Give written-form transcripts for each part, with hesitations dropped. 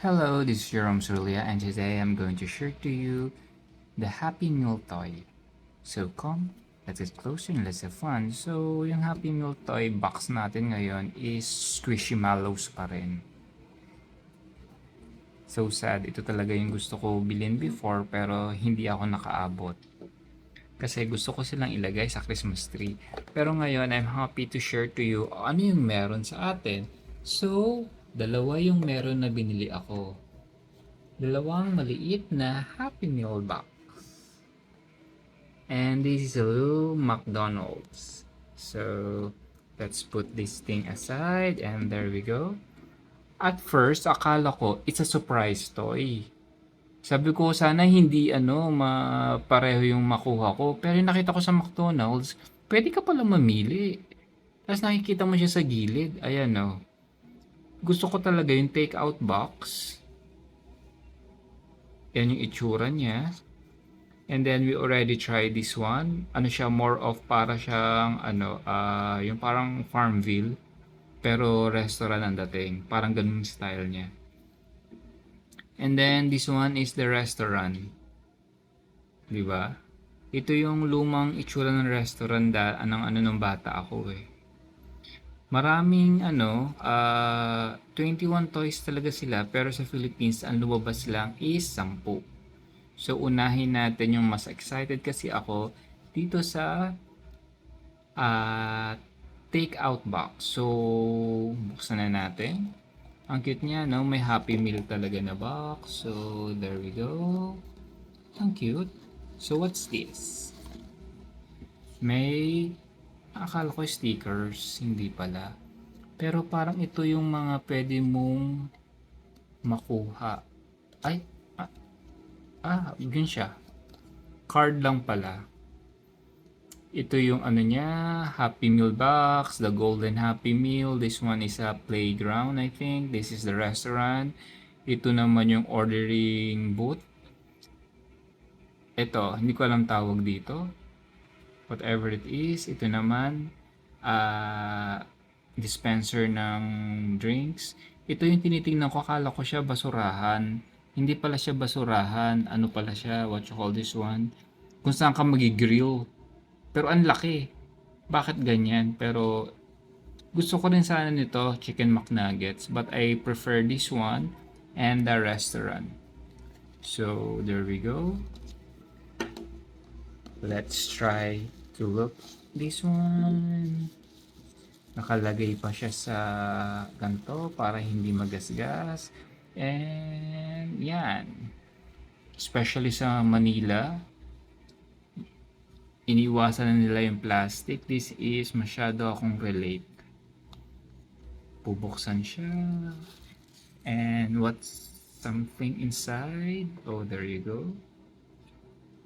Hello, this is Jerome Surlia, and today I'm going to share to you the Happy Meal toy. So come, let's get closer and let's have fun. So, yung Happy Meal toy box natin ngayon is Squishymallows pa rin. So sad, ito talaga yung gusto ko bilhin before pero hindi ako nakaabot. Kasi gusto ko silang ilagay sa Christmas tree. Pero ngayon, I'm happy to share to you ano yung meron sa atin. So, dalawa yung meron na binili ako. Dalawang maliit na Happy Meal box. And this is a little McDonald's. So, let's put this thing aside and there we go. At first, akala ko it's a surprise toy. Sabi ko sana hindi pareho yung makuha ko. Pero yung nakita ko sa McDonald's, pwede ka pala mamili. Tapos nakikita mo siya sa gilid. Ayan o. Gusto ko talaga yung take out box. Yan yung itsura niya. And then we already tried this one. Ano siya, more of para siyang yung parang Farmville pero restaurant ang dating. Parang ganun style niya. And then this one is the restaurant. 'Di ba? Ito yung lumang itsura ng restaurant ng bata ako eh. Maraming 21 toys talaga sila pero sa Philippines ang lumabas lang is 10. So, unahin natin yung mas excited kasi ako dito sa take-out box. So, buksan na natin. Ang cute niya, no? May Happy Meal talaga na box. So, there we go. Ang cute. So, what's this? May, akala ko stickers. Hindi pala. Pero parang ito yung mga pwede mong makuha. Ay, yun siya. Card lang pala. Ito yung niya, Happy Meal box, the Golden Happy Meal. This one is a playground, I think. This is the restaurant. Ito naman yung ordering booth. Ito, hindi ko alam tawag dito. Whatever it is, ito naman, dispenser ng drinks. Ito yung tinitingnan ko, akala ko siya basurahan. Hindi pala siya basurahan. Ano pala siya? What you call this one? Kung saan ka magi-grill. Pero ang laki. Bakit ganyan? Pero gusto ko rin sana nito, Chicken McNuggets. But I prefer this one and the restaurant. So, there we go. Let's try to look this one. Nakalagay pa siya sa ganto para hindi magasgas. And yan. Especially sa Manila, iniwasan na nila yung plastic. This is masyado akong relate. Bubuksan siya. And what's something inside? Oh, there you go.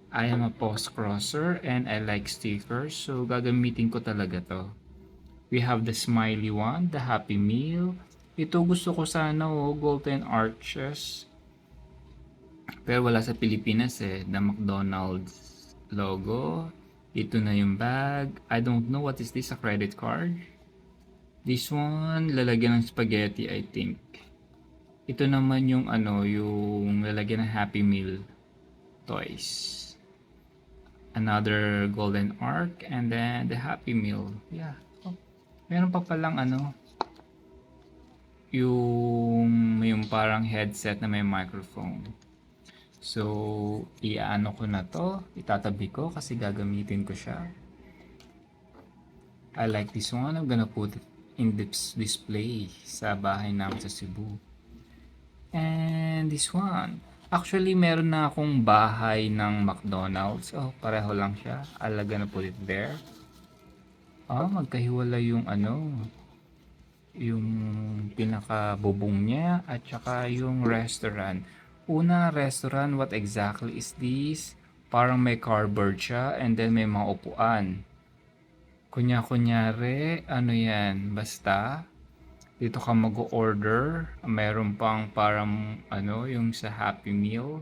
I am a post crosser and I like stickers. So, gagamitin ko talaga to. We have the smiley one, the Happy Meal. Ito gusto ko sana golden arches. Pero wala sa Pilipinas eh. The McDonald's logo. Ito na yung bag. I don't know what is this, a credit card? This one, lalagyan ng spaghetti, I think. Ito naman yung yung lalagyan ng Happy Meal toys. Another golden arc and then the Happy Meal. Yeah. Oh, meron pa palang yung parang headset na may microphone. So, iaano ko na to, itatabi ko kasi gagamitin ko siya. I like this one. I'm gonna put it in this display sa bahay namin sa Cebu. And this one. Actually, meron na akong bahay ng McDonald's. Oh, pareho lang siya. I'm gonna put it there. Magkahiwala yung yung pinaka-bubong niya at saka yung restaurant. Una, restaurant, what exactly is this? Parang may cardboard siya and then may mga upuan. Kunyari, yan? Basta, dito ka mag-order. Meron pang parang yung sa Happy Meal.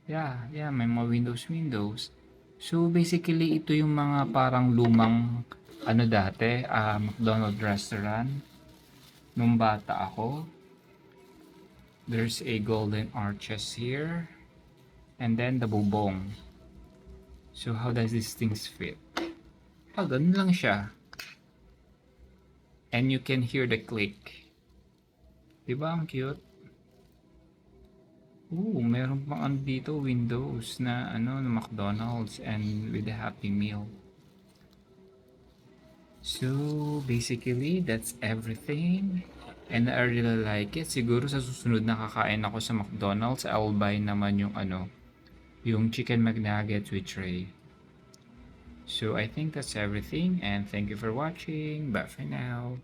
Yeah, may mga windows. So, basically, ito yung mga parang lumang dati, McDonald's restaurant nung bata ako. There's a golden arches here. And then the bubong. So how does these things fit? Oh, ganun lang siya. And you can hear the click. Diba ang cute? Ooh, meron pang ano dito, windows na ano, na McDonald's and with a Happy Meal. So basically, that's everything. And I really like it. Siguro sa susunod na kakain ako sa McDonald's, I'll buy naman yung ano, yung chicken McNuggets with tray. So I think that's everything and thank you for watching. Bye for now.